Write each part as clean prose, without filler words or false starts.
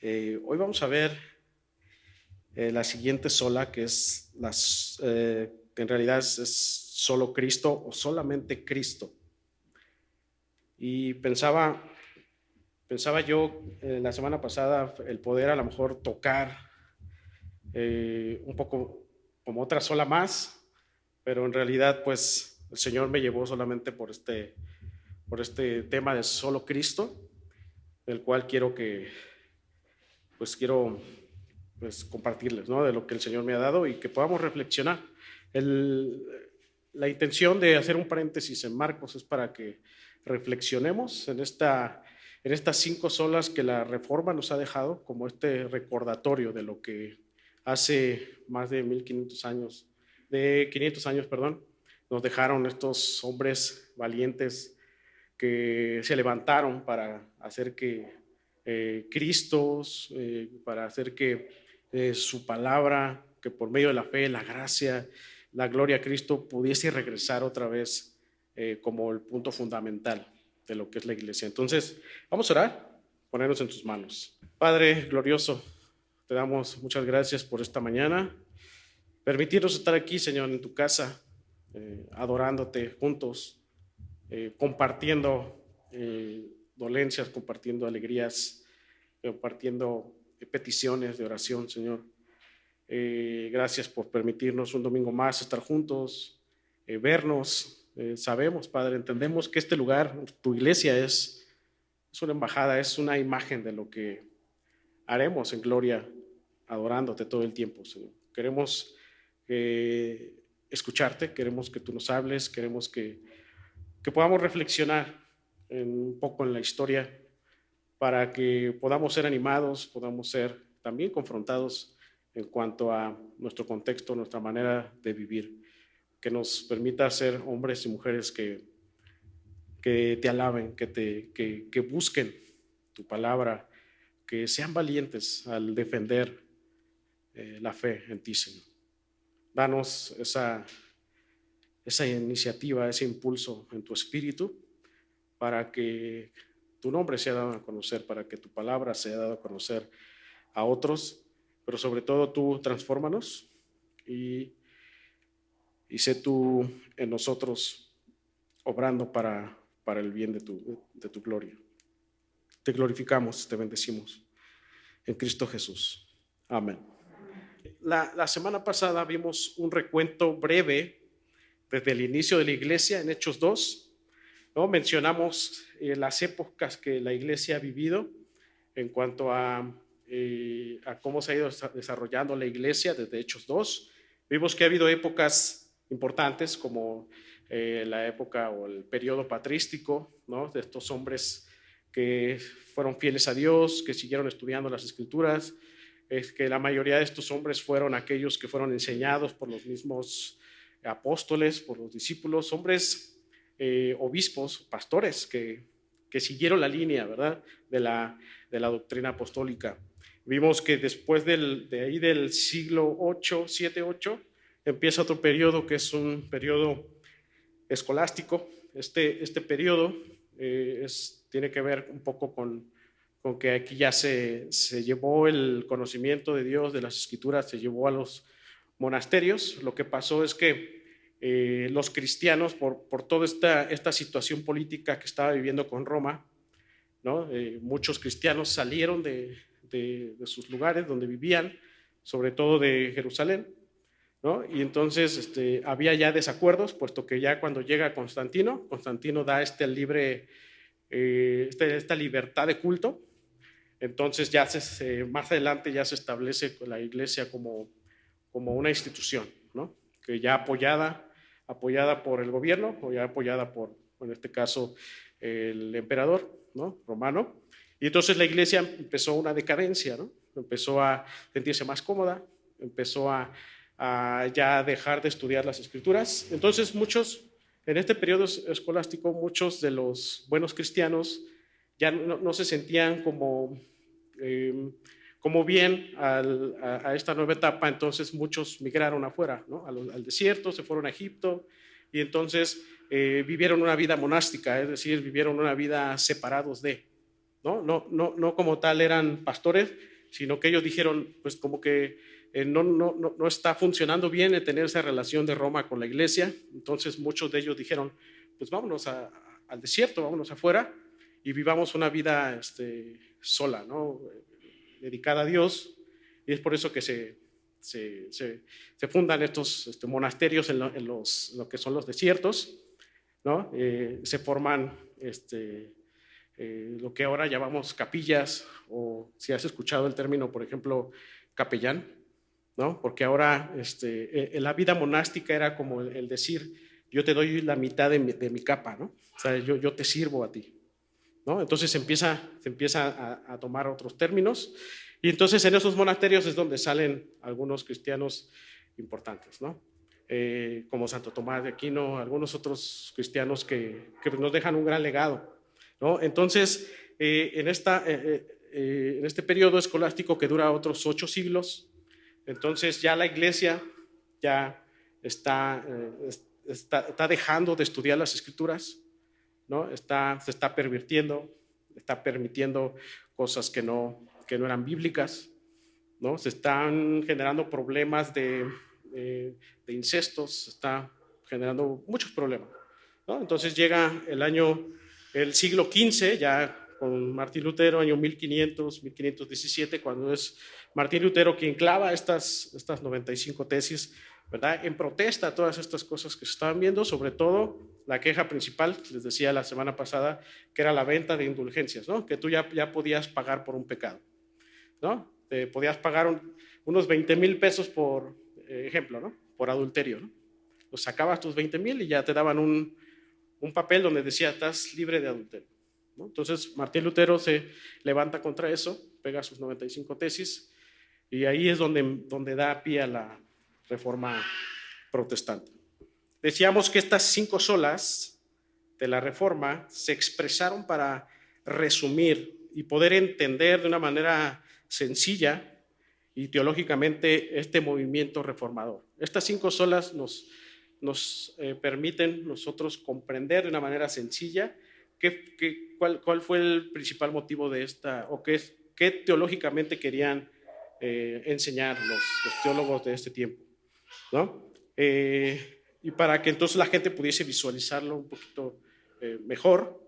Hoy vamos a ver la siguiente sola, que es que en realidad es solo Cristo o solamente Cristo. Y pensaba yo la semana pasada el poder a lo mejor tocar un poco como otra sola más, pero en realidad pues el Señor me llevó solamente por este tema de solo Cristo, el cual quiero compartirles, ¿no? De lo que el Señor me ha dado y que podamos reflexionar. La intención de hacer un paréntesis en Marcos es para que reflexionemos en estas 5 solas que la Reforma nos ha dejado como este recordatorio de lo que hace más de 500 años, nos dejaron estos hombres valientes que se levantaron para hacer que para hacer que su palabra, que por medio de la fe, la gracia, la gloria a Cristo pudiese regresar otra vez como el punto fundamental de lo que es la iglesia. Entonces, vamos a orar, ponernos en tus manos. Padre glorioso, te damos muchas gracias por esta mañana, permitirnos estar aquí, Señor, en tu casa, adorándote juntos, compartiendo dolencias, compartiendo alegrías, compartiendo peticiones de oración, Señor. Gracias por permitirnos un domingo más estar juntos, vernos. Sabemos, Padre, entendemos que este lugar, tu iglesia, es una embajada, es una imagen de lo que haremos en gloria, adorándote todo el tiempo, Señor. Queremos escucharte, queremos que tú nos hables, queremos que podamos reflexionar un poco en la historia para que podamos ser animados, podamos ser también confrontados en cuanto a nuestro contexto, nuestra manera de vivir, que nos permita ser hombres y mujeres que te alaben, que busquen tu palabra, que sean valientes al defender la fe en ti, Señor. Danos esa iniciativa, ese impulso en tu espíritu para que tu nombre sea dado a conocer, para que tu palabra sea dada a conocer a otros, pero sobre todo tú transfórmanos y sé tú en nosotros obrando para el bien de tu gloria. Te glorificamos, te bendecimos en Cristo Jesús. Amén. La semana pasada vimos un recuento breve desde el inicio de la iglesia en Hechos 2, ¿no? Mencionamos las épocas que la iglesia ha vivido en cuanto a cómo se ha ido desarrollando la iglesia desde Hechos 2. Vimos que ha habido épocas importantes como la época o el periodo patrístico, ¿no? De estos hombres que fueron fieles a Dios, que siguieron estudiando las Escrituras. Es que la mayoría de estos hombres fueron aquellos que fueron enseñados por los mismos apóstoles, por los discípulos, hombres obispos, pastores que siguieron la línea, ¿verdad?, de la doctrina apostólica. Vimos que después de ahí del siglo 7-8, empieza otro periodo que es un periodo escolástico. Este periodo tiene que ver un poco con que aquí ya se llevó el conocimiento de Dios, de las Escrituras, se llevó a los monasterios. Lo que pasó es que los cristianos, por toda esta situación política que estaba viviendo con Roma, ¿no? Muchos cristianos salieron de sus lugares donde vivían, sobre todo de Jerusalén, ¿no? Y entonces había ya desacuerdos, puesto que ya cuando llega Constantino da esta libertad de culto. Entonces ya más adelante ya se establece la iglesia como una institución, ¿no? Que ya apoyada por el gobierno, o ya apoyada por, en este caso, el emperador, ¿no?, romano. Y entonces la iglesia empezó una decadencia, ¿no? Empezó a sentirse más cómoda, empezó a ya dejar de estudiar las Escrituras. Entonces en este periodo escolástico, muchos de los buenos cristianos ya no se sentían como bien a esta nueva etapa. Entonces muchos migraron afuera, ¿no?, al desierto, se fueron a Egipto, y entonces vivieron una vida monástica, es decir, vivieron una vida separados de, no como tal eran pastores, sino que ellos dijeron, pues como que no está funcionando bien el tener esa relación de Roma con la iglesia. Entonces muchos de ellos dijeron, pues vámonos al desierto, vámonos afuera y vivamos una vida sola, ¿no? Dedicada a Dios. Y es por eso que se fundan estos monasterios en lo que son los desiertos, ¿no? Se forman lo que ahora llamamos capillas, o si has escuchado el término, por ejemplo, capellán, ¿no? Porque ahora la vida monástica era como el decir, yo te doy la mitad de mi capa, ¿no? O sea, yo te sirvo a ti, ¿no? Entonces se empieza a tomar otros términos, y entonces en esos monasterios es donde salen algunos cristianos importantes, ¿no? Como Santo Tomás de Aquino, algunos otros cristianos que nos dejan un gran legado, ¿no? Entonces, en este periodo escolástico que dura otros 8 siglos, entonces ya la iglesia ya está dejando de estudiar las escrituras, ¿no? Se está pervirtiendo, está permitiendo cosas que no eran bíblicas, ¿no? Se están generando problemas de incestos, se está generando muchos problemas, ¿no? Entonces llega el siglo XV, ya con Martín Lutero, año 1517, cuando es Martín Lutero quien clava estas 95 tesis, ¿verdad? En protesta a todas estas cosas que se estaban viendo, sobre todo la queja principal, les decía la semana pasada, que era la venta de indulgencias, ¿no? Que tú ya podías pagar por un pecado, ¿no? Podías pagar unos 20,000 pesos por ejemplo, ¿no? Por adulterio, ¿no? Los sacabas tus 20,000 y ya te daban un papel donde decía, estás libre de adulterio, ¿no? Entonces Martín Lutero se levanta contra eso, pega sus 95 tesis, y ahí es donde da pie a la Reforma protestante. Decíamos que estas 5 solas de la Reforma se expresaron para resumir y poder entender de una manera sencilla y teológicamente este movimiento reformador. Estas 5 solas nos permiten nosotros comprender de una manera sencilla cuál fue el principal motivo de esta, o qué teológicamente querían enseñar los teólogos de este tiempo, ¿no? Y para que entonces la gente pudiese visualizarlo un poquito mejor.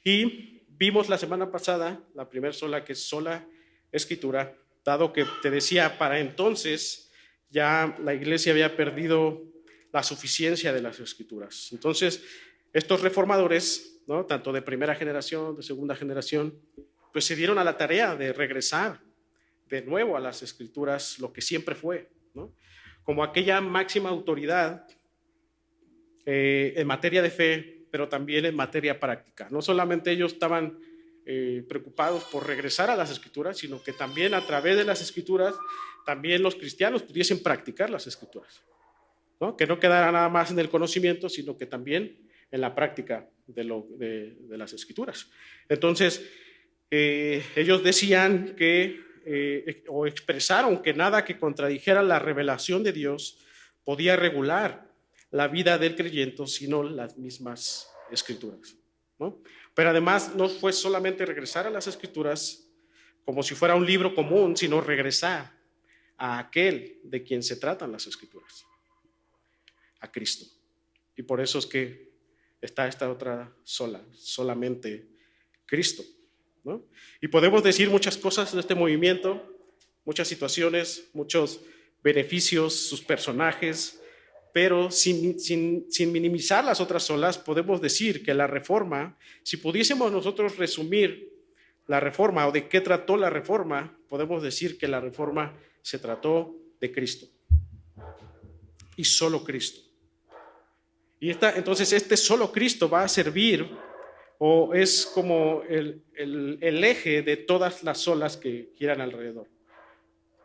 Y vimos la semana pasada la primera sola, que es sola escritura, dado que te decía, para entonces ya la iglesia había perdido la suficiencia de las escrituras. Entonces estos reformadores, ¿no? Tanto de primera generación, de segunda generación, pues se dieron a la tarea de regresar de nuevo a las escrituras, lo que siempre fue, ¿no? Como aquella máxima autoridad en materia de fe, pero también en materia práctica. No solamente ellos estaban preocupados por regresar a las escrituras, sino que también a través de las escrituras, también los cristianos pudiesen practicar las escrituras, ¿no? Que no quedara nada más en el conocimiento, sino que también en la práctica de las escrituras. Entonces, ellos decían o expresaron que nada que contradijera la revelación de Dios podía regular la vida del creyente, sino las mismas escrituras, ¿no? Pero además no fue solamente regresar a las escrituras como si fuera un libro común, sino regresar a aquel de quien se tratan las escrituras, a Cristo. Y por eso es que está esta otra solamente Cristo, ¿no? Y podemos decir muchas cosas de este movimiento, muchas situaciones, muchos beneficios, sus personajes, pero sin minimizar las otras solas, podemos decir que la Reforma, si pudiésemos nosotros resumir la Reforma o de qué trató la Reforma, podemos decir que la Reforma se trató de Cristo y solo Cristo. Y entonces este solo Cristo va a servir, o es como el eje de todas las solas que giran alrededor,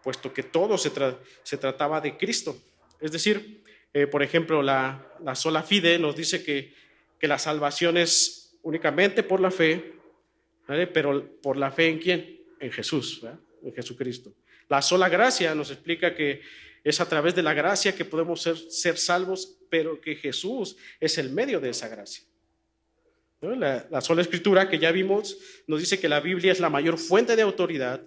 puesto que todo se trataba de Cristo. Es decir, por ejemplo, la sola fide nos dice que la salvación es únicamente por la fe, ¿vale? Pero ¿por la fe en quién? En Jesús, ¿verdad? En Jesucristo. La sola gracia nos explica que es a través de la gracia que podemos ser salvos, pero que Jesús es el medio de esa gracia, ¿no? La sola escritura que ya vimos nos dice que la Biblia es la mayor fuente de autoridad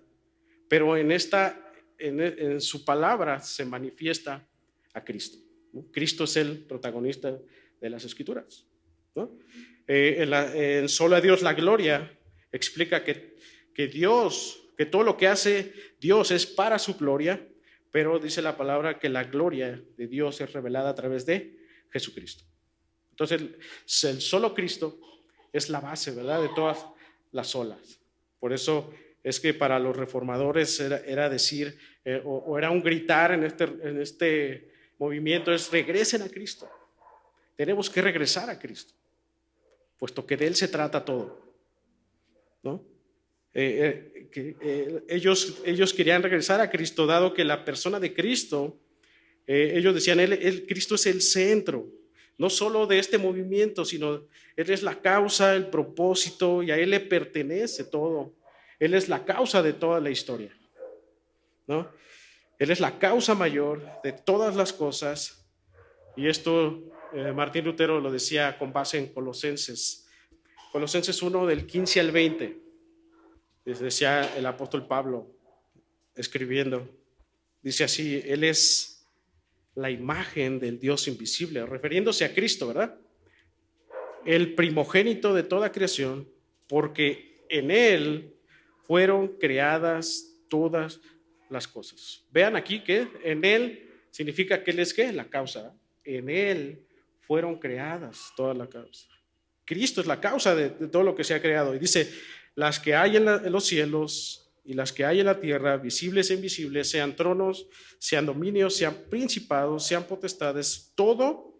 pero en su palabra se manifiesta a Cristo, ¿no? Cristo es el protagonista de las Escrituras, ¿no? En Solo a Dios la gloria explica que Dios, que todo lo que hace Dios es para su gloria, pero dice la palabra que la gloria de Dios es revelada a través de Jesucristo. Entonces, el solo Cristo es la base, ¿verdad?, de todas las olas. Por eso es que para los reformadores era decir, o era un gritar en este movimiento, es regresen a Cristo. Tenemos que regresar a Cristo, puesto que de Él se trata todo, ¿no? Ellos querían regresar a Cristo, dado que la persona de Cristo, ellos decían, Cristo es el centro, no solo de este movimiento, sino Él es la causa, el propósito, y a Él le pertenece todo. Él es la causa de toda la historia, ¿no? Él es la causa mayor de todas las cosas, y esto Martín Lutero lo decía con base en Colosenses 1 del 15 al 20. Decía el apóstol Pablo escribiendo, dice así: Él es la imagen del Dios invisible, refiriéndose a Cristo, ¿verdad? El primogénito de toda creación, porque en Él fueron creadas todas las cosas. Vean aquí que en Él significa que Él es ¿qué? La causa. En Él fueron creadas todas las causas. Cristo es la causa de todo lo que se ha creado. Y dice, las que hay en los cielos y las que hay en la tierra, visibles e invisibles, sean tronos, sean dominios, sean principados, sean potestades, todo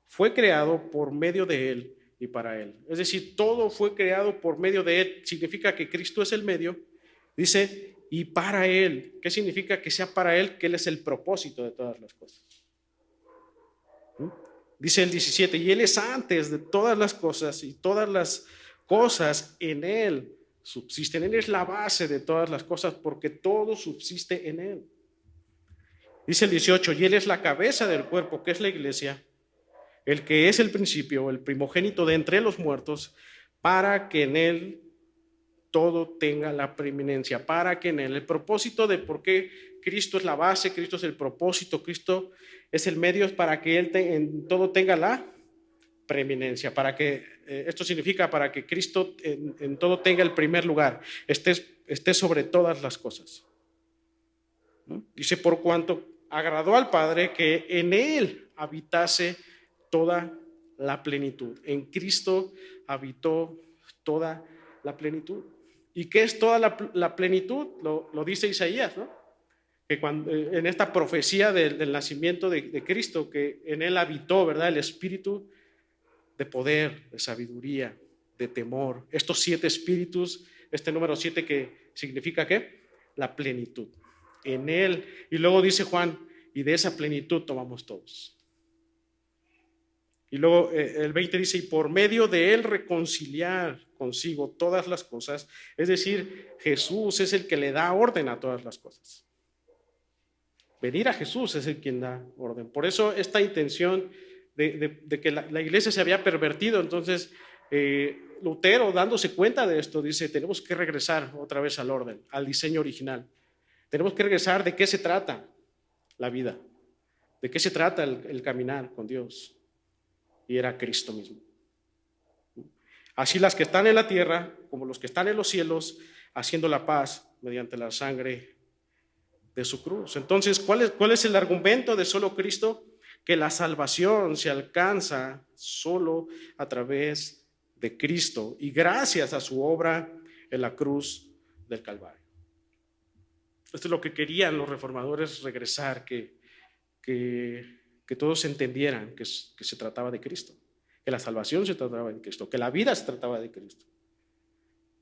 fue creado por medio de Él y para Él. Es decir, todo fue creado por medio de Él. Significa que Cristo es el medio. Dice, y para Él. ¿Qué significa que sea para Él? Que Él es el propósito de todas las cosas. Dice el 17, y Él es antes de todas las cosas, y todas las cosas en Él subsisten. Él es la base de todas las cosas, porque todo subsiste en Él. Dice el 18, y Él es la cabeza del cuerpo, que es la iglesia, el que es el principio, el primogénito de entre los muertos, para que en Él todo tenga la preeminencia, para que en Él, el propósito de por qué Cristo es la base, Cristo es el propósito, Cristo es el medio, es para que Él en todo tenga la preeminencia, para que, esto significa para que Cristo en todo tenga el primer lugar, esté sobre todas las cosas, ¿no? Dice, por cuanto agradó al Padre que en Él habitase toda la plenitud. En Cristo habitó toda la plenitud. ¿Y qué es toda la plenitud? Lo dice Isaías, ¿no? Que cuando, en esta profecía del nacimiento de Cristo, que en Él habitó, ¿verdad?, el espíritu de poder, de sabiduría, de temor. Estos 7 espíritus, este número 7 que significa ¿qué? La plenitud. En Él. Y luego dice Juan, y de esa plenitud tomamos todos. Y luego el 20 dice, y por medio de Él reconciliar consigo todas las cosas. Es decir, Jesús es el que le da orden a todas las cosas. Venir a Jesús es el quien da orden. Por eso esta intención de que la iglesia se había pervertido. Entonces Lutero, dándose cuenta de esto, dice, tenemos que regresar otra vez al orden, al diseño original. Tenemos que regresar de qué se trata la vida, de qué se trata el caminar con Dios. Y era Cristo mismo. Así las que están en la tierra, como los que están en los cielos, haciendo la paz mediante la sangre de su cruz. Entonces, ¿cuál es el argumento de solo Cristo? Que la salvación se alcanza solo a través de Cristo y gracias a su obra en la cruz del Calvario. Esto es lo que querían los reformadores regresar, que todos entendieran que se trataba de Cristo, que la salvación se trataba de Cristo, que la vida se trataba de Cristo,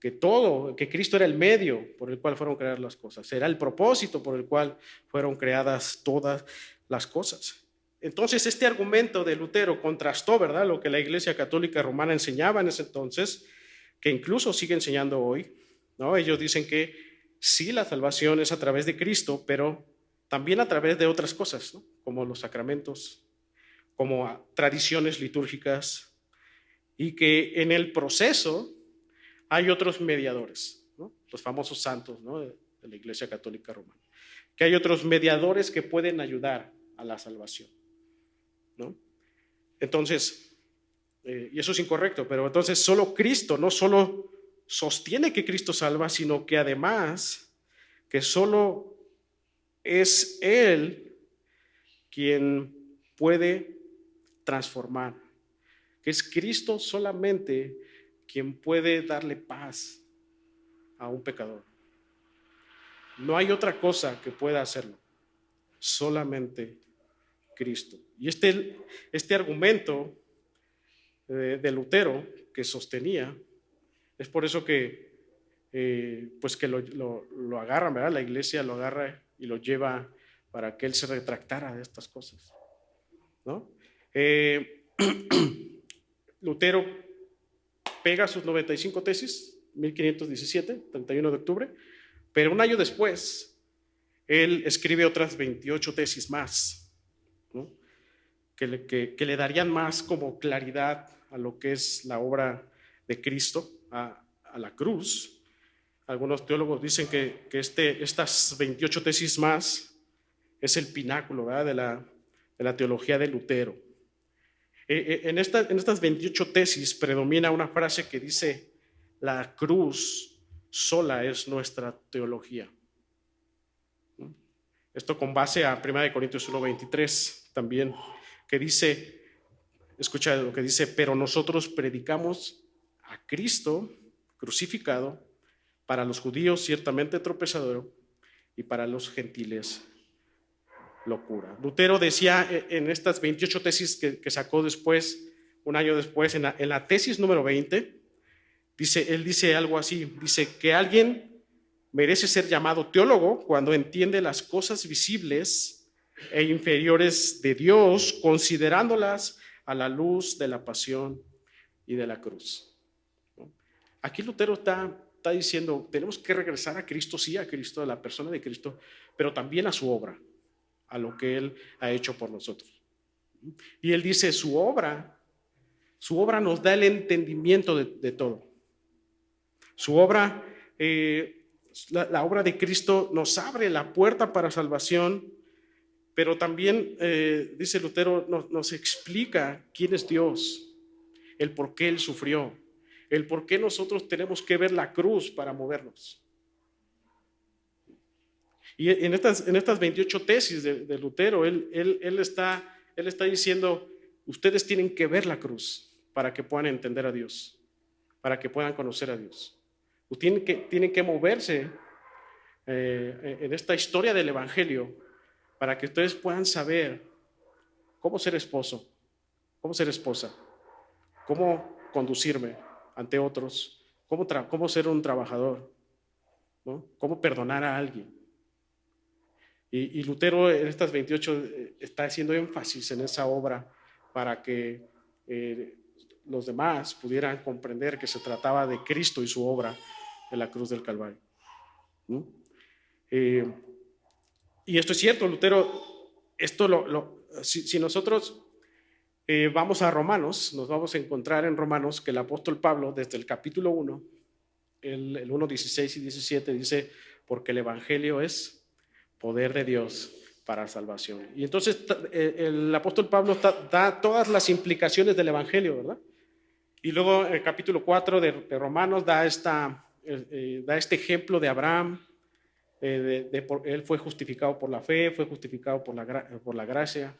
que Cristo era el medio por el cual fueron creadas las cosas, era el propósito por el cual fueron creadas todas las cosas. Entonces este argumento de Lutero contrastó, ¿verdad?, lo que la Iglesia Católica Romana enseñaba en ese entonces, que incluso sigue enseñando hoy, ¿no? Ellos dicen que sí, la salvación es a través de Cristo, pero también a través de otras cosas, ¿no?, como los sacramentos, como tradiciones litúrgicas, y que en el proceso hay otros mediadores, ¿no?, los famosos santos, ¿no?, de la Iglesia Católica Romana, que hay otros mediadores que pueden ayudar a la salvación, ¿no? Entonces, y eso es incorrecto, pero entonces solo Cristo no solo sostiene que Cristo salva, sino que además que solo es Él quien puede transformar, que es Cristo solamente quien puede darle paz a un pecador. No hay otra cosa que pueda hacerlo, solamente Cristo. Y este argumento de Lutero que sostenía, es por eso que pues que lo agarran, ¿verdad? La iglesia lo agarra y lo lleva para que él se retractara de estas cosas, ¿no? Lutero pega sus 95 tesis, 1517, 31 de octubre, pero un año después él escribe otras 28 tesis más, ¿no? que le darían más como claridad a lo que es la obra de Cristo, a la cruz. Algunos teólogos dicen que estas 28 tesis más es el pináculo, ¿verdad? de la teología de Lutero. En estas 28 tesis predomina una frase que dice: la cruz sola es nuestra teología. Esto con base a 1 Corintios 1:23 también, que dice, escucha lo que dice: pero nosotros predicamos a Cristo crucificado, para los judíos ciertamente tropezadero y para los gentiles locura. Lutero decía en estas 28 tesis que sacó después, un año después, en la tesis número 20, él dice algo así, dice que alguien merece ser llamado teólogo cuando entiende las cosas visibles e inferiores de Dios, considerándolas a la luz de la pasión y de la cruz. ¿No? Aquí Lutero está diciendo, tenemos que regresar a Cristo, sí, a Cristo, a la persona de Cristo, pero también a su obra, a lo que Él ha hecho por nosotros. Y Él dice, su obra nos da el entendimiento de todo. Su obra, la obra de Cristo nos abre la puerta para salvación, pero también, dice Lutero, nos explica quién es Dios, el por qué Él sufrió, el por qué nosotros tenemos que ver la cruz para movernos. Y en estas 28 tesis de Lutero, él está diciendo, ustedes tienen que ver la cruz para que puedan entender a Dios, para que puedan conocer a Dios. Tienen que moverse en esta historia del Evangelio para que ustedes puedan saber cómo ser esposo, cómo ser esposa, cómo conducirme ante otros, cómo ser un trabajador, ¿no? Cómo perdonar a alguien. Y Lutero en estas 28 está haciendo énfasis en esa obra para que los demás pudieran comprender que se trataba de Cristo y su obra en la cruz del Calvario. ¿No? Y esto es cierto, Lutero, si nosotros vamos a Romanos, nos vamos a encontrar en Romanos que el apóstol Pablo, desde el capítulo 1, el 1, 16 y 17, dice, porque el Evangelio es poder de Dios para salvación. Y entonces el apóstol Pablo da todas las implicaciones del Evangelio, ¿verdad? Y luego en el capítulo 4 de Romanos da este ejemplo de Abraham. Él fue justificado por la fe, fue justificado por la gracia,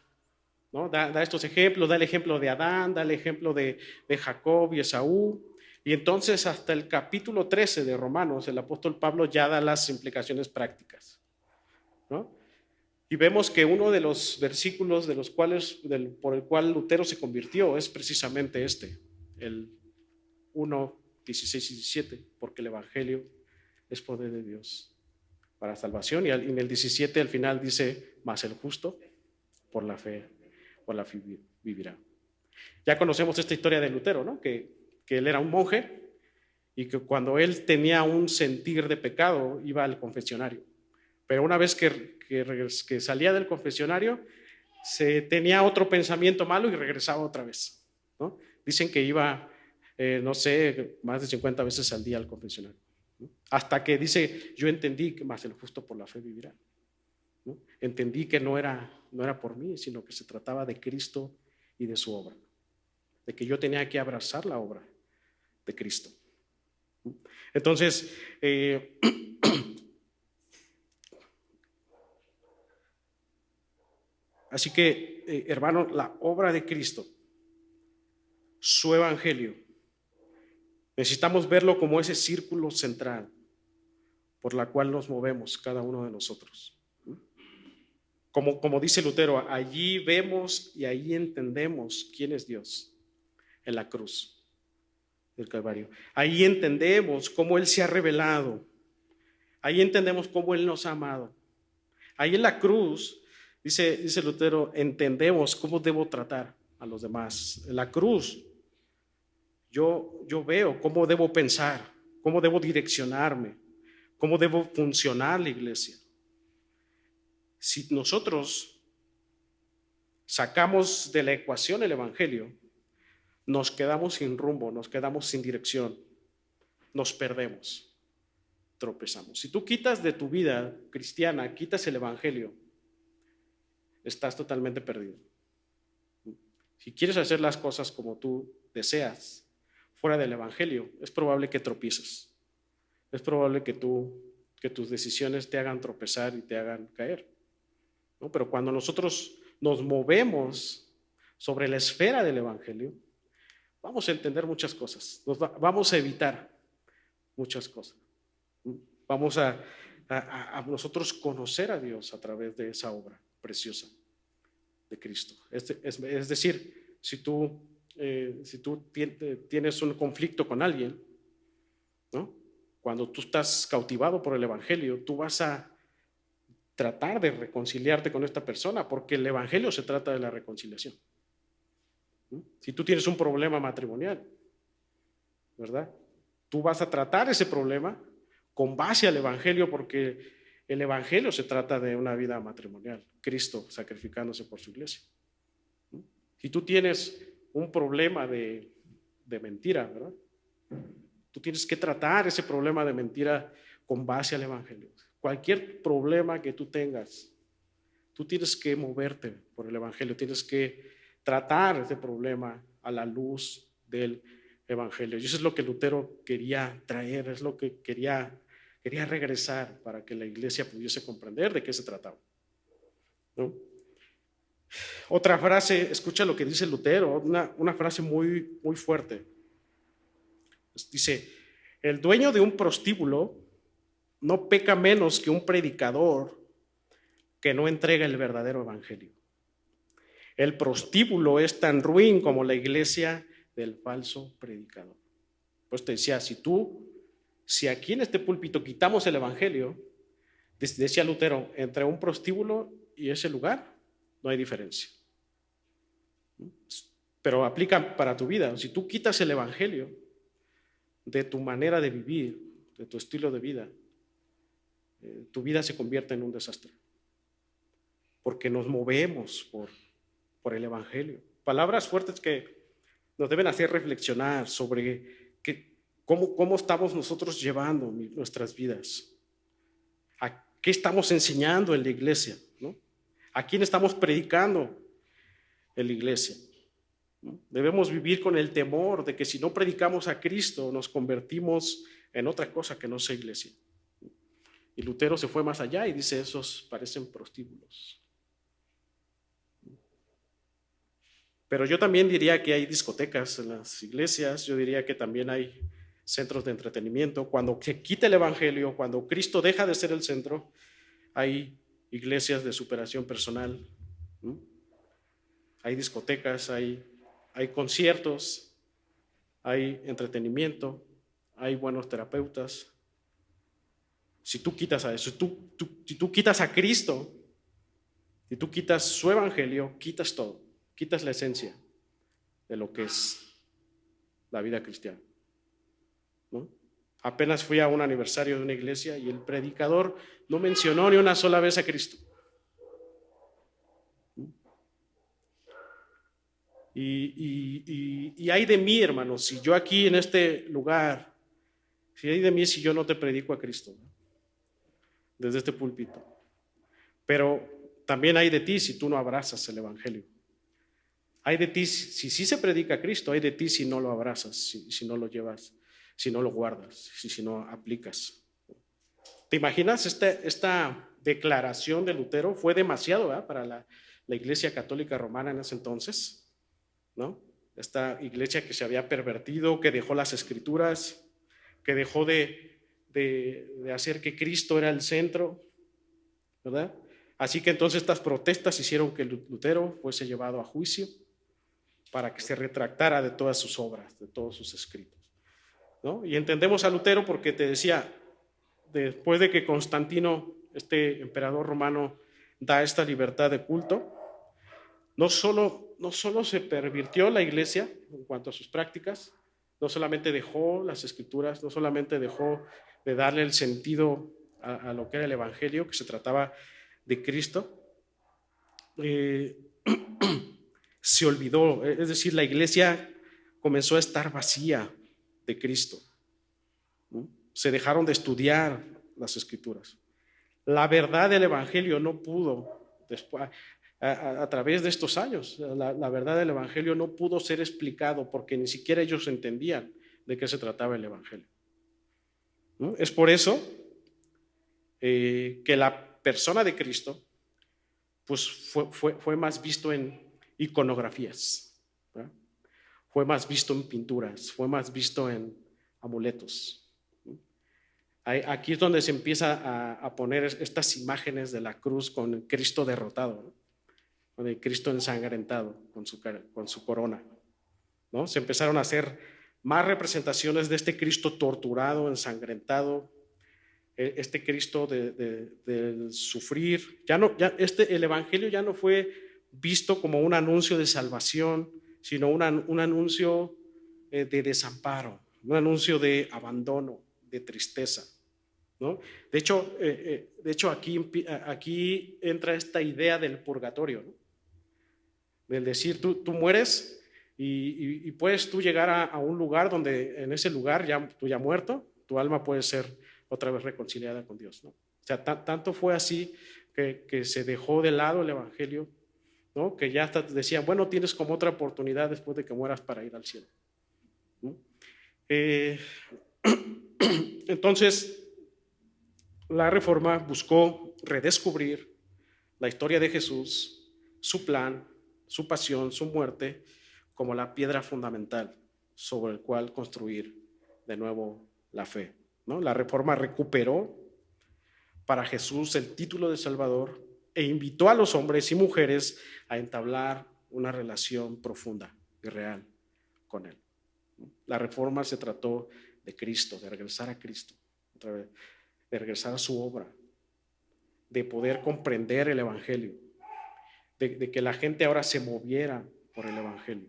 ¿no? Da estos ejemplos, da el ejemplo de Adán, da el ejemplo de Jacob y Esaú. Y entonces hasta el capítulo 13 de Romanos, el apóstol Pablo ya da las implicaciones prácticas, ¿no? Y vemos que uno de los versículos por el cual Lutero se convirtió es precisamente el 1, 16 y 17, porque el Evangelio es poder de Dios para salvación. Y en el 17 al final dice, mas el justo por la fe vivirá. Ya conocemos esta historia de Lutero, ¿no? Que él era un monje y que cuando él tenía un sentir de pecado iba al confesionario. Pero una vez que salía del confesionario, tenía otro pensamiento malo y regresaba otra vez, ¿no? Dicen que iba, no sé, más de 50 veces al día al confesionario. Hasta que dice, yo entendí que más el justo por la fe vivirá. ¿No? Entendí que no era por mí, sino que se trataba de Cristo y de su obra, de que yo tenía que abrazar la obra de Cristo. Entonces, así que, hermano, la obra de Cristo, su evangelio, necesitamos verlo como ese círculo central por la cual nos movemos cada uno de nosotros. Como dice Lutero, allí vemos y allí entendemos quién es Dios en la cruz del Calvario. Ahí entendemos cómo Él se ha revelado. Ahí entendemos cómo Él nos ha amado. Ahí en la cruz, dice Lutero, entendemos cómo debo tratar a los demás. En la cruz, yo veo cómo debo pensar, cómo debo direccionarme, cómo debo funcionar la iglesia. Si nosotros sacamos de la ecuación el evangelio, nos quedamos sin rumbo, nos quedamos sin dirección, nos perdemos, tropezamos. Si tú quitas de tu vida cristiana, quitas el evangelio, estás totalmente perdido. Si quieres hacer las cosas como tú deseas, fuera del evangelio, es probable que tropieces. Es probable que tus decisiones te hagan tropezar y te hagan caer, ¿no? Pero cuando nosotros nos movemos sobre la esfera del evangelio, vamos a entender muchas cosas, vamos a evitar muchas cosas. Vamos a nosotros conocer a Dios a través de esa obra preciosa de Cristo. Es decir, si tú tienes un conflicto con alguien, ¿no? Cuando tú estás cautivado por el evangelio, tú vas a tratar de reconciliarte con esta persona, porque el evangelio se trata de la reconciliación. Si tú tienes un problema matrimonial, ¿verdad? Tú vas a tratar ese problema con base al evangelio, porque el evangelio se trata de una vida matrimonial, Cristo sacrificándose por su iglesia. Si tú tienes un problema de mentira, ¿verdad? Tú tienes que tratar ese problema de mentira con base al evangelio. Cualquier problema que tú tengas, tú tienes que moverte por el evangelio, tienes que tratar ese problema a la luz del evangelio. Y eso es lo que Lutero quería traer, es lo que quería regresar para que la iglesia pudiese comprender de qué se trataba, ¿no? Otra frase, escucha lo que dice Lutero, una frase muy, muy fuerte. Dice, el dueño de un prostíbulo no peca menos que un predicador que no entrega el verdadero evangelio. El prostíbulo es tan ruin como la iglesia del falso predicador. Pues te decía, si aquí en este púlpito quitamos el evangelio, decía Lutero, entre un prostíbulo y ese lugar no hay diferencia. Pero aplica para tu vida. Si tú quitas el evangelio de tu manera de vivir, de tu estilo de vida, tu vida se convierte en un desastre. Porque nos movemos por el evangelio. Palabras fuertes que nos deben hacer reflexionar sobre cómo estamos nosotros llevando nuestras vidas. ¿A qué estamos enseñando en la iglesia? ¿No? ¿A quién estamos predicando en la iglesia? ¿No? Debemos vivir con el temor de que si no predicamos a Cristo nos convertimos en otra cosa que no sea iglesia. Y Lutero se fue más allá y dice, esos parecen prostíbulos. Pero yo también diría que hay discotecas en las iglesias, yo diría que también hay centros de entretenimiento. Cuando se quita el evangelio, cuando Cristo deja de ser el centro, hay iglesias de superación personal, ¿no? Hay discotecas, hay conciertos, hay entretenimiento, hay buenos terapeutas. Si tú quitas a eso, si tú quitas a Cristo, si tú quitas su evangelio, quitas todo, quitas la esencia de lo que es la vida cristiana, ¿no? Apenas fui a un aniversario de una iglesia y el predicador no mencionó ni una sola vez a Cristo. Y hay de mí, hermanos, si yo aquí en este lugar Si hay de mí si yo no te predico a Cristo, ¿no? Desde este púlpito. Pero también hay de ti si tú no abrazas el Evangelio. Hay de ti si sí se predica a Cristo, hay de ti si no lo abrazas, si no lo llevas, si no lo guardas, si no aplicas. ¿Te imaginas esta declaración de Lutero? Fue demasiado, ¿verdad?, para la Iglesia Católica Romana en ese entonces, ¿no? Esta iglesia que se había pervertido, que dejó las Escrituras, que dejó de hacer que Cristo era el centro, ¿verdad? Así que entonces estas protestas hicieron que Lutero fuese llevado a juicio para que se retractara de todas sus obras, de todos sus escritos, ¿no? Y entendemos a Lutero porque te decía, después de que Constantino, este emperador romano, da esta libertad de culto, no solo se pervirtió la iglesia en cuanto a sus prácticas, no solamente dejó las Escrituras, no solamente dejó de darle el sentido a lo que era el Evangelio, que se trataba de Cristo, se olvidó, es decir, la iglesia comenzó a estar vacía de Cristo, ¿no? Se dejaron de estudiar las Escrituras. La verdad del Evangelio no pudo, después, a través de estos años, la verdad del Evangelio no pudo ser explicado porque ni siquiera ellos entendían de qué se trataba el Evangelio, ¿no? Es por eso que la persona de Cristo pues fue más visto en iconografías, ¿verdad? Fue más visto en pinturas, fue más visto en amuletos. Aquí es donde se empieza a poner estas imágenes de la cruz con Cristo derrotado, ¿no? Con el Cristo ensangrentado, con su corona, ¿no? Se empezaron a hacer más representaciones de este Cristo torturado, ensangrentado, este Cristo del sufrir. El Evangelio ya no fue visto como un anuncio de salvación, sino un anuncio de desamparo, un anuncio de abandono, de tristeza, ¿no? De hecho aquí entra esta idea del purgatorio, ¿no? Del decir, tú mueres y puedes tú llegar a un lugar donde en ese lugar tú ya muerto, tu alma puede ser otra vez reconciliada con Dios, ¿no? O sea, tanto fue así que se dejó de lado el Evangelio, ¿no? Que ya hasta decían, bueno, tienes como otra oportunidad después de que mueras para ir al cielo, ¿no? Entonces, la Reforma buscó redescubrir la historia de Jesús, su plan, su pasión, su muerte, como la piedra fundamental sobre el cual construir de nuevo la fe, ¿no? La Reforma recuperó para Jesús el título de Salvador e invitó a los hombres y mujeres a entablar una relación profunda y real con Él. La Reforma se trató de Cristo, de regresar a Cristo, otra vez, de regresar a su obra, de poder comprender el Evangelio, de que la gente ahora se moviera por el Evangelio,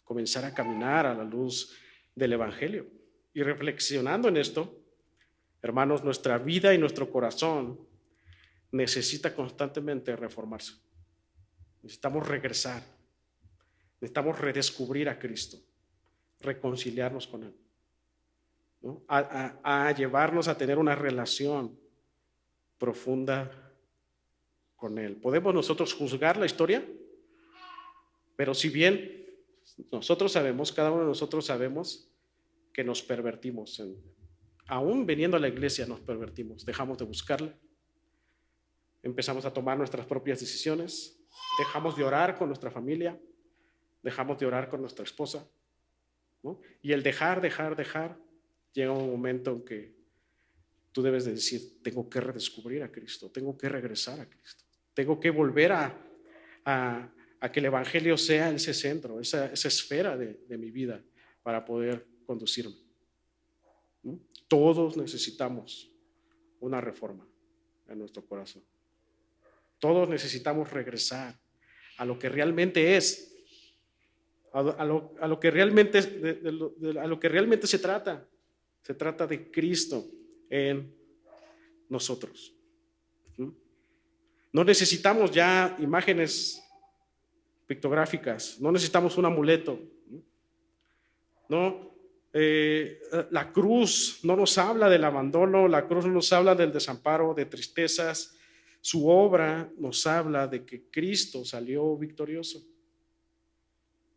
comenzara a caminar a la luz del Evangelio. Y reflexionando en esto, hermanos, nuestra vida y nuestro corazón necesita constantemente reformarse. Necesitamos regresar, necesitamos redescubrir a Cristo, reconciliarnos con Él, ¿no? A llevarnos a tener una relación profunda con Él. Podemos nosotros juzgar la historia, pero si bien nosotros sabemos, cada uno de nosotros sabemos que nos pervertimos, aún viniendo a la iglesia nos pervertimos, dejamos de buscarla, empezamos a tomar nuestras propias decisiones, dejamos de orar con nuestra familia, dejamos de orar con nuestra esposa, ¿no? Y el dejar, llega un momento en que tú debes de decir, tengo que redescubrir a Cristo, tengo que regresar a Cristo, tengo que volver a que el Evangelio sea ese centro, esa esfera de mi vida para poder conducirme, ¿no? Todos necesitamos una reforma en nuestro corazón. Todos necesitamos regresar a lo que realmente es, a lo que realmente a lo que realmente se trata. Se trata de Cristo en nosotros. No necesitamos ya imágenes pictográficas, no necesitamos un amuleto, no La cruz no nos habla del abandono, la cruz no nos habla del desamparo, de tristezas. Su obra nos habla de que Cristo salió victorioso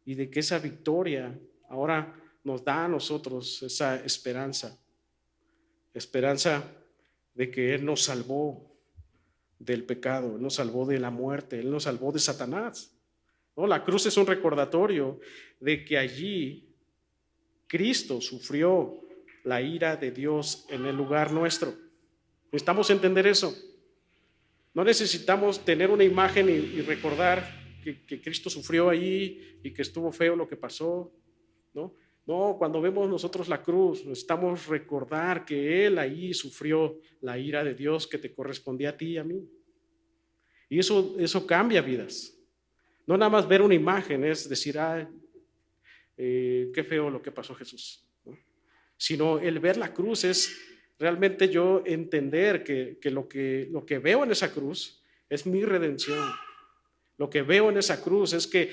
y de que esa victoria ahora nos da a nosotros esa esperanza de que Él nos salvó del pecado, Él nos salvó de la muerte, Él nos salvó de Satanás. ¿No? La cruz es un recordatorio de que allí Cristo sufrió la ira de Dios en el lugar nuestro. Necesitamos entender eso. No necesitamos tener una imagen y recordar que Cristo sufrió allí y que estuvo feo lo que pasó, ¿no? No, cuando vemos nosotros la cruz, necesitamos recordar que Él ahí sufrió la ira de Dios que te correspondía a ti y a mí. Y eso cambia vidas. No nada más ver una imagen es decir, qué feo lo que pasó a Jesús, ¿no? Sino el ver la cruz es realmente yo entender que lo que veo en esa cruz es mi redención. Lo que veo en esa cruz es que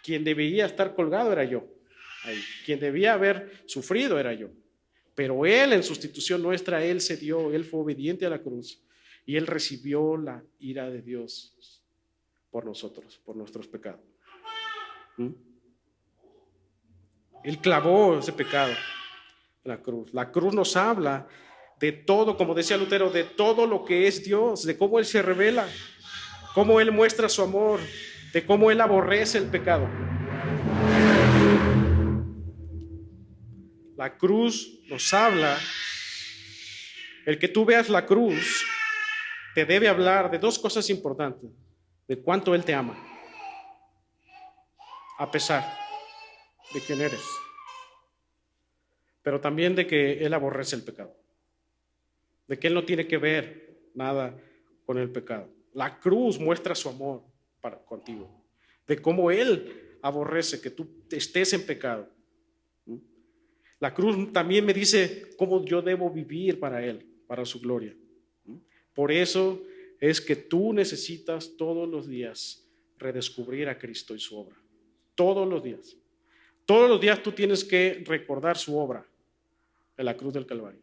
quien debía estar colgado era yo. Ahí. Quien debía haber sufrido era yo. Pero Él, en sustitución nuestra, Él se dio, Él fue obediente a la cruz y Él recibió la ira de Dios por nosotros, por nuestros pecados. Él clavó ese pecado en la cruz. La cruz nos habla de todo, como decía Lutero, de todo lo que es Dios, de cómo Él se revela, cómo Él muestra su amor, de cómo Él aborrece el pecado. La cruz nos habla, el que tú veas la cruz te debe hablar de dos cosas importantes, de cuánto Él te ama, a pesar de quién eres, pero también de que Él aborrece el pecado, de que Él no tiene que ver nada con el pecado. La cruz muestra su amor contigo, de cómo Él aborrece que tú estés en pecado. La cruz también me dice cómo yo debo vivir para Él, para su gloria. Por eso es que tú necesitas todos los días redescubrir a Cristo y su obra. Todos los días. Todos los días tú tienes que recordar su obra en la cruz del Calvario.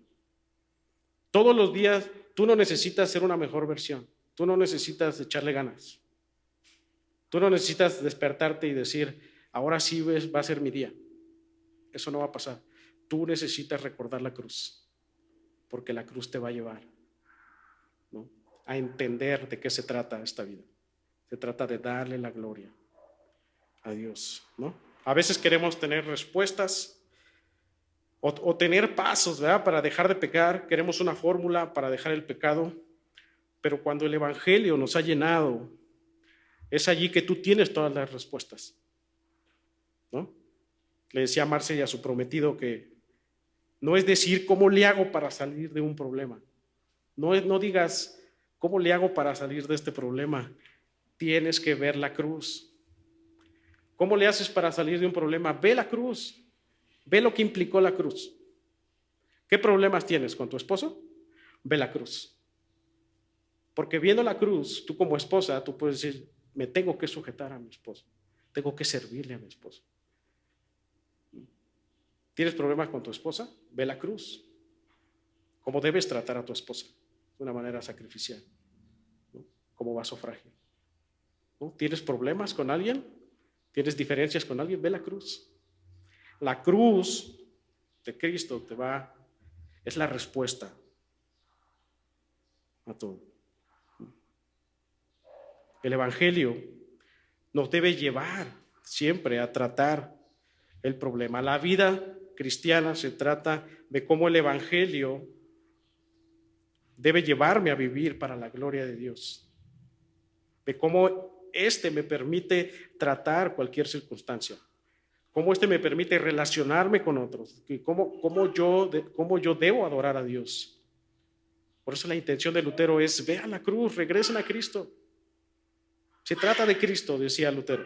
Todos los días tú no necesitas ser una mejor versión. Tú no necesitas echarle ganas. Tú no necesitas despertarte y decir, ahora sí va a ser mi día. Eso no va a pasar. Tú necesitas recordar la cruz, porque la cruz te va a llevar, ¿no?, a entender de qué se trata esta vida. Se trata de darle la gloria a Dios, ¿no? A veces queremos tener respuestas o tener pasos, ¿verdad?, para dejar de pecar. Queremos una fórmula para dejar el pecado, pero cuando el Evangelio nos ha llenado, es allí que tú tienes todas las respuestas, ¿no? Le decía a Marce y a su prometido que no es decir cómo le hago para salir de un problema. No digas cómo le hago para salir de este problema. Tienes que ver la cruz. ¿Cómo le haces para salir de un problema? Ve la cruz. Ve lo que implicó la cruz. ¿Qué problemas tienes con tu esposo? Ve la cruz. Porque viendo la cruz, tú como esposa, tú puedes decir, me tengo que sujetar a mi esposo. Tengo que servirle a mi esposo. ¿Tienes problemas con tu esposa? Ve la cruz. ¿Cómo debes tratar a tu esposa? De una manera sacrificial, ¿no?, como vaso frágil, ¿no? ¿Tienes problemas con alguien? ¿Tienes diferencias con alguien? Ve la cruz. La cruz de Cristo es la respuesta a todo. El Evangelio nos debe llevar siempre a tratar el problema. La vida cristiana se trata de cómo el Evangelio debe llevarme a vivir para la gloria de Dios, de cómo me permite tratar cualquier circunstancia, cómo me permite relacionarme con otros, y cómo yo debo adorar a Dios. Por eso la intención de Lutero es, vean la cruz, regresen a Cristo. Se trata de Cristo, decía Lutero.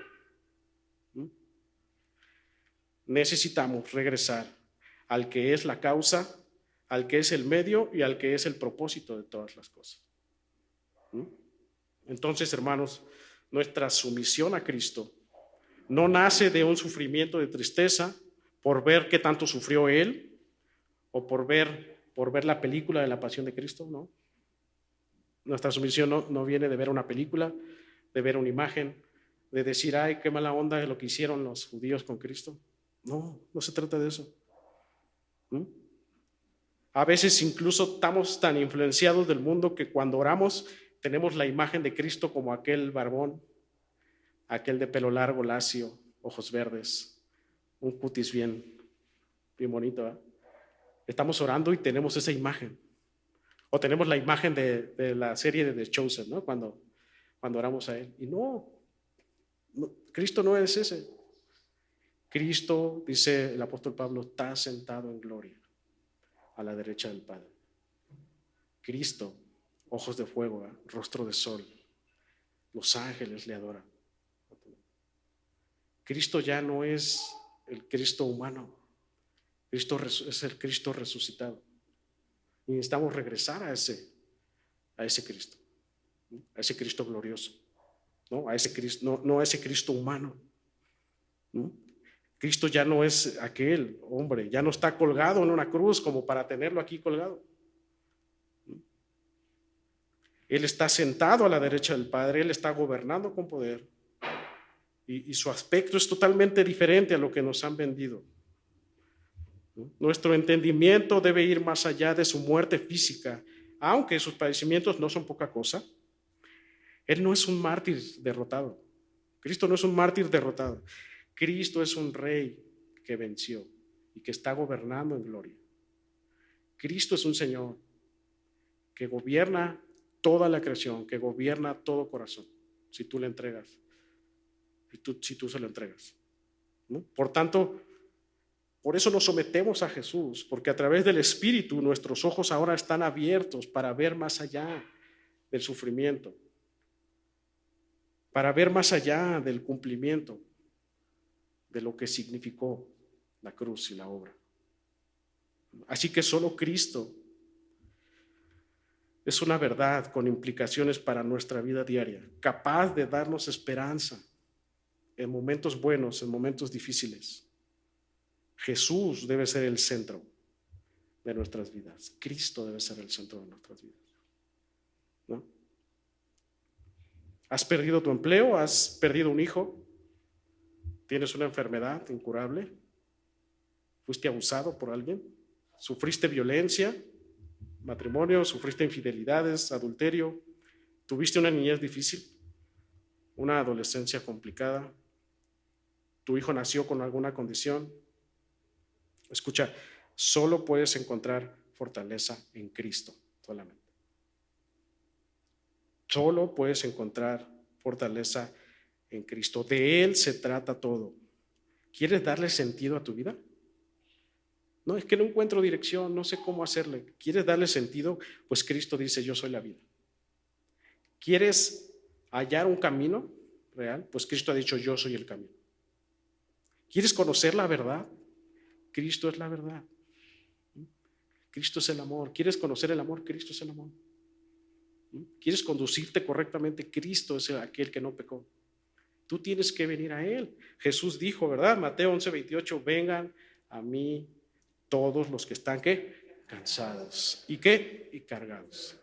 Necesitamos regresar al que es la causa, al que es el medio y al que es el propósito de todas las cosas. Entonces, hermanos, nuestra sumisión a Cristo no nace de un sufrimiento de tristeza por ver qué tanto sufrió Él o por ver la película de la Pasión de Cristo, ¿no? Nuestra sumisión no viene de ver una película, de ver una imagen, de decir, ay, qué mala onda es lo que hicieron los judíos con Cristo. No se trata de eso. ¿Mm? A veces incluso estamos tan influenciados del mundo que cuando oramos tenemos la imagen de Cristo como aquel barbón, aquel de pelo largo, lacio, ojos verdes, un cutis bien bonito, ¿eh? Estamos orando y tenemos esa imagen. O tenemos la imagen de la serie de The Chosen, ¿no? Cuando oramos a Él. Y no, Cristo no es ese. Cristo, dice el apóstol Pablo, está sentado en gloria a la derecha del Padre. Cristo, ojos de fuego, rostro de sol, los ángeles le adoran. Cristo ya no es el Cristo humano, Cristo es el Cristo resucitado. Y necesitamos regresar a ese Cristo, a ese Cristo glorioso, ¿no? A ese Cristo, no a ese Cristo humano, ¿no? Cristo ya no es aquel hombre, ya no está colgado en una cruz como para tenerlo aquí colgado. Él está sentado a la derecha del Padre, Él está gobernando con poder y su aspecto es totalmente diferente a lo que nos han vendido. Nuestro entendimiento debe ir más allá de su muerte física, aunque sus padecimientos no son poca cosa. Él no es un mártir derrotado. Cristo no es un mártir derrotado. Cristo es un rey que venció y que está gobernando en gloria. Cristo es un Señor que gobierna toda la creación, que gobierna todo corazón, si tú le entregas, si tú se lo entregas, ¿no? Por tanto, por eso nos sometemos a Jesús, porque a través del Espíritu nuestros ojos ahora están abiertos para ver más allá del sufrimiento, para ver más allá del cumplimiento de lo que significó la cruz y la obra. Así que solo Cristo es una verdad con implicaciones para nuestra vida diaria, capaz de darnos esperanza en momentos buenos, en momentos difíciles. Jesús debe ser el centro de nuestras vidas. Cristo debe ser el centro de nuestras vidas, ¿no? ¿Has perdido tu empleo? ¿Has perdido un hijo? ¿Tienes una enfermedad incurable? ¿Fuiste abusado por alguien? ¿Sufriste violencia? ¿Matrimonio? ¿Sufriste infidelidades? ¿Adulterio? ¿Tuviste una niñez difícil? ¿Una adolescencia complicada? ¿Tu hijo nació con alguna condición? Escucha, solo puedes encontrar fortaleza en Cristo, solamente. Solo puedes encontrar fortaleza en Cristo. De Él se trata todo. ¿Quieres darle sentido a tu vida? No, es que no encuentro dirección, no sé cómo hacerle. ¿Quieres darle sentido? Pues Cristo dice, yo soy la vida. ¿Quieres hallar un camino real? Pues Cristo ha dicho, yo soy el camino. ¿Quieres conocer la verdad? Cristo es la verdad. Cristo es el amor. ¿Quieres conocer el amor? Cristo es el amor. ¿Quieres conducirte correctamente? Cristo es aquel que no pecó. Tú tienes que venir a Él. Jesús dijo, ¿verdad? Mateo 11:28, vengan a mí todos los que están, ¿qué? Cansados. ¿Y qué? Y cargados.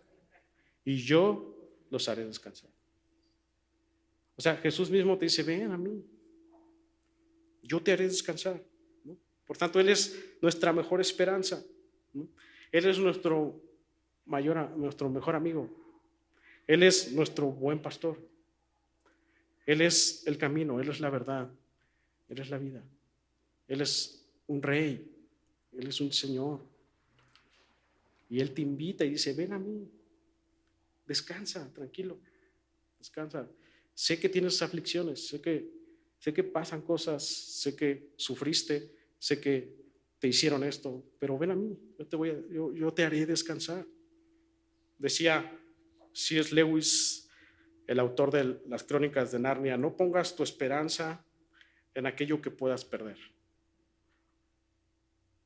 Y yo los haré descansar. O sea, Jesús mismo te dice, ven a mí. Yo te haré descansar, ¿no? Por tanto, Él es nuestra mejor esperanza, ¿no? Él es nuestro mejor amigo. Él es nuestro buen pastor. Él es el camino, Él es la verdad, Él es la vida. Él es un rey, Él es un Señor. Y Él te invita y dice, ven a mí, descansa, tranquilo, descansa. Sé que tienes aflicciones, sé que pasan cosas, sé que sufriste, sé que te hicieron esto, pero ven a mí, yo te haré descansar. Decía C.S. Lewis, el autor de las Crónicas de Narnia, no pongas tu esperanza en aquello que puedas perder,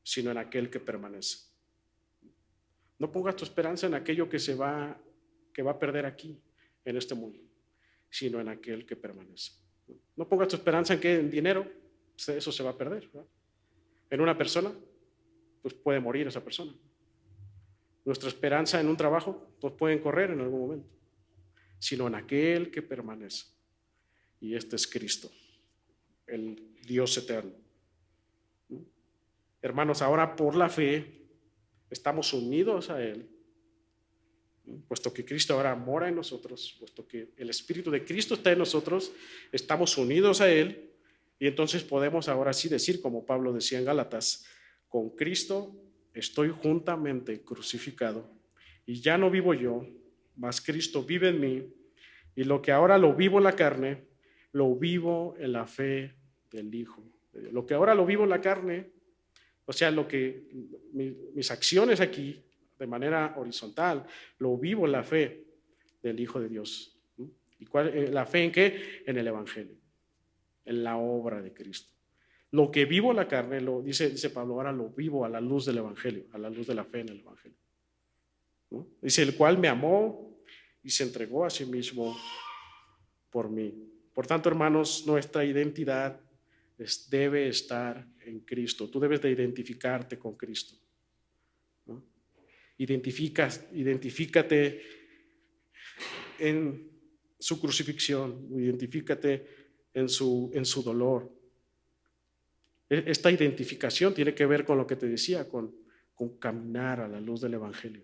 sino en aquel que permanece. No pongas tu esperanza en aquello que va a perder aquí, en este mundo, sino en aquel que permanece. No pongas tu esperanza en dinero, eso se va a perder, ¿verdad? en una persona, pues puede morir esa persona. Nuestra esperanza en un trabajo, pues pueden correr en algún momento, sino en aquel que permanece. Y este es Cristo, el Dios eterno. Hermanos, ahora por la fe estamos unidos a Él, puesto que Cristo ahora mora en nosotros, puesto que el Espíritu de Cristo está en nosotros, estamos unidos a Él, y entonces podemos ahora sí decir, como Pablo decía en Gálatas, con Cristo estoy juntamente crucificado, y ya no vivo yo, mas Cristo vive en mí, y lo que ahora lo vivo en la carne, lo vivo en la fe del Hijo de Dios. Lo que ahora lo vivo en la carne, o sea, lo que mis acciones aquí, de manera horizontal, lo vivo en la fe del Hijo de Dios. ¿Y la fe en qué? En el Evangelio, en la obra de Cristo. Lo que vivo en la carne, dice Pablo, ahora lo vivo a la luz del Evangelio, a la luz de la fe en el Evangelio. ¿No? Dice, el cual me amó y se entregó a sí mismo por mí. Por tanto, hermanos, nuestra identidad debe estar en Cristo. Tú debes de identificarte con Cristo, ¿no? Identifícate en su crucifixión, identifícate en su dolor. Esta identificación tiene que ver con lo que te decía, con caminar a la luz del Evangelio.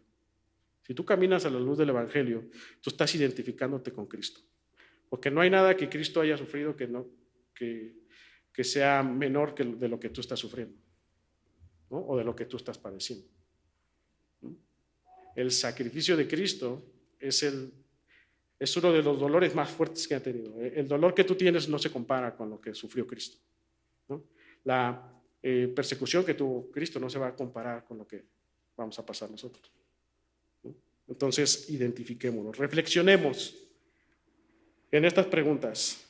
Si tú caminas a la luz del Evangelio, tú estás identificándote con Cristo. Porque no hay nada que Cristo haya sufrido que sea menor que de lo que tú estás sufriendo, ¿no? O de lo que tú estás padeciendo. El sacrificio de Cristo es uno de los dolores más fuertes que ha tenido. El dolor que tú tienes no se compara con lo que sufrió Cristo, ¿no? La persecución que tuvo Cristo no se va a comparar con lo que vamos a pasar nosotros, ¿no? Entonces, identifiquémonos, reflexionemos en estas preguntas.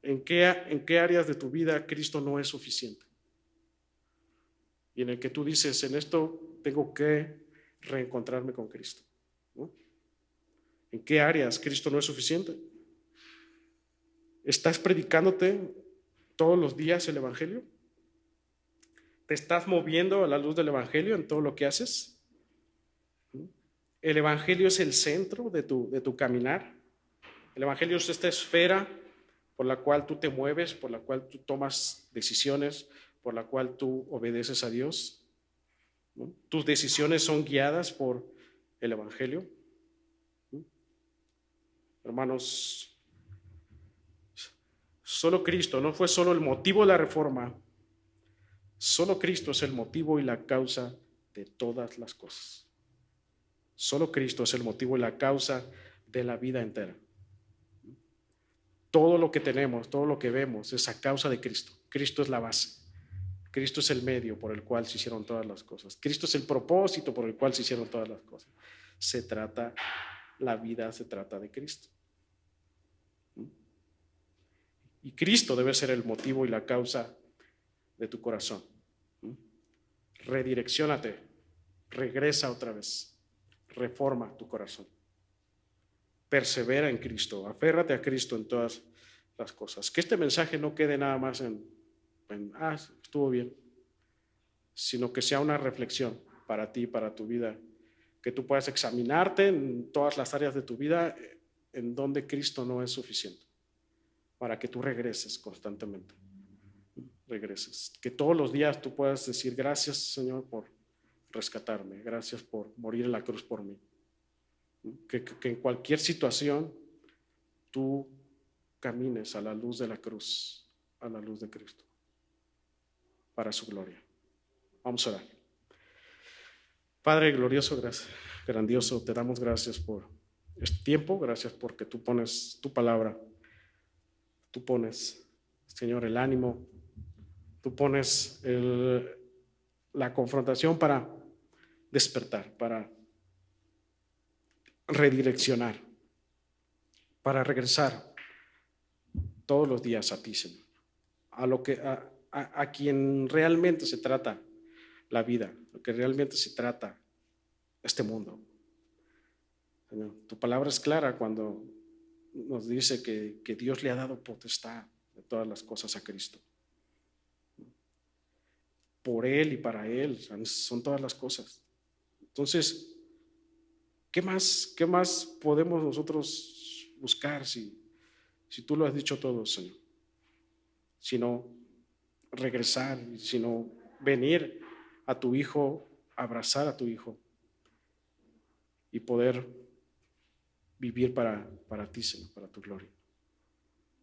¿En qué áreas de tu vida Cristo no es suficiente? Y en el que tú dices, en esto tengo que reencontrarme con Cristo, ¿no? ¿En qué áreas Cristo no es suficiente? ¿Estás predicándote todos los días el Evangelio? ¿Te estás moviendo a la luz del Evangelio en todo lo que haces? ¿El Evangelio es el centro de tu caminar? ¿El Evangelio es esta esfera por la cual tú te mueves, por la cual tú tomas decisiones, por la cual tú obedeces a Dios, ¿no? ¿Tus decisiones son guiadas por el Evangelio? ¿No? Hermanos, solo Cristo, no fue solo el motivo de la reforma, solo Cristo es el motivo y la causa de todas las cosas. Solo Cristo es el motivo y la causa de la vida entera. Todo lo que tenemos, todo lo que vemos es a causa de Cristo. Cristo es la base. Cristo es el medio por el cual se hicieron todas las cosas. Cristo es el propósito por el cual se hicieron todas las cosas. La vida se trata de Cristo. Y Cristo debe ser el motivo y la causa de tu corazón. Redirecciónate, regresa otra vez, reforma tu corazón. Persevera en Cristo, aférrate a Cristo en todas las cosas. Que este mensaje no quede nada más en estuvo bien, sino que sea una reflexión para ti, para tu vida, que tú puedas examinarte en todas las áreas de tu vida en donde Cristo no es suficiente, para que tú regreses constantemente, regreses, que todos los días tú puedas decir gracias, Señor, por rescatarme, gracias por morir en la cruz por mí, que en cualquier situación tú camines a la luz de la cruz, a la luz de Cristo, para su gloria. Vamos a orar. Padre glorioso, grandioso, te damos gracias por este tiempo, gracias porque tú pones tu palabra, tú pones, Señor, el ánimo, tú pones la confrontación para despertar, para redireccionar, para regresar todos los días a ti, Señor, a quien realmente se trata la vida, lo que realmente se trata este mundo. Señor, tu palabra es clara cuando nos dice que Dios le ha dado potestad de todas las cosas a Cristo. por Él y para Él, son todas las cosas. Entonces, ¿qué más podemos nosotros buscar si tú lo has dicho todo, Señor? Sino regresar, sino venir a tu Hijo, abrazar a tu Hijo y poder vivir para ti, Señor, para tu gloria.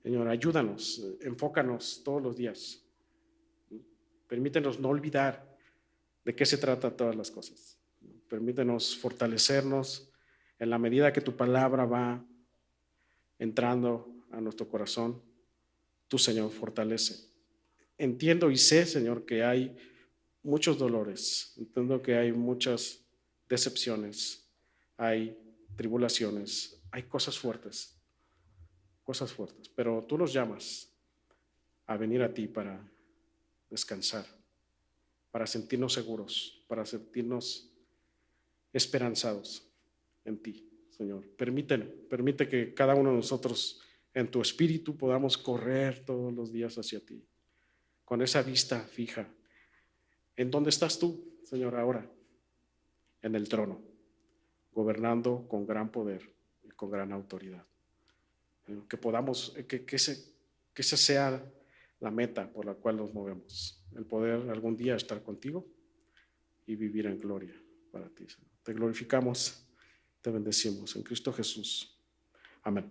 Señor, ayúdanos, enfócanos todos los días. Permítenos no olvidar de qué se trata todas las cosas. Permítenos fortalecernos en la medida que tu palabra va entrando a nuestro corazón. Tú, Señor, fortalece. Entiendo y sé, Señor, que hay muchos dolores. Entiendo que hay muchas decepciones, hay tribulaciones, hay cosas fuertes, pero tú nos llamas a venir a ti para descansar, para sentirnos seguros, para sentirnos esperanzados en ti, Señor. Permite que cada uno de nosotros en tu espíritu podamos correr todos los días hacia ti, con esa vista fija. ¿En dónde estás tú, Señor, ahora? En el trono, gobernando con gran poder y con gran autoridad. Que podamos, que esa sea la meta por la cual nos movemos, el poder algún día estar contigo y vivir en gloria para ti, Señor. Te glorificamos, te bendecimos en Cristo Jesús. Amén.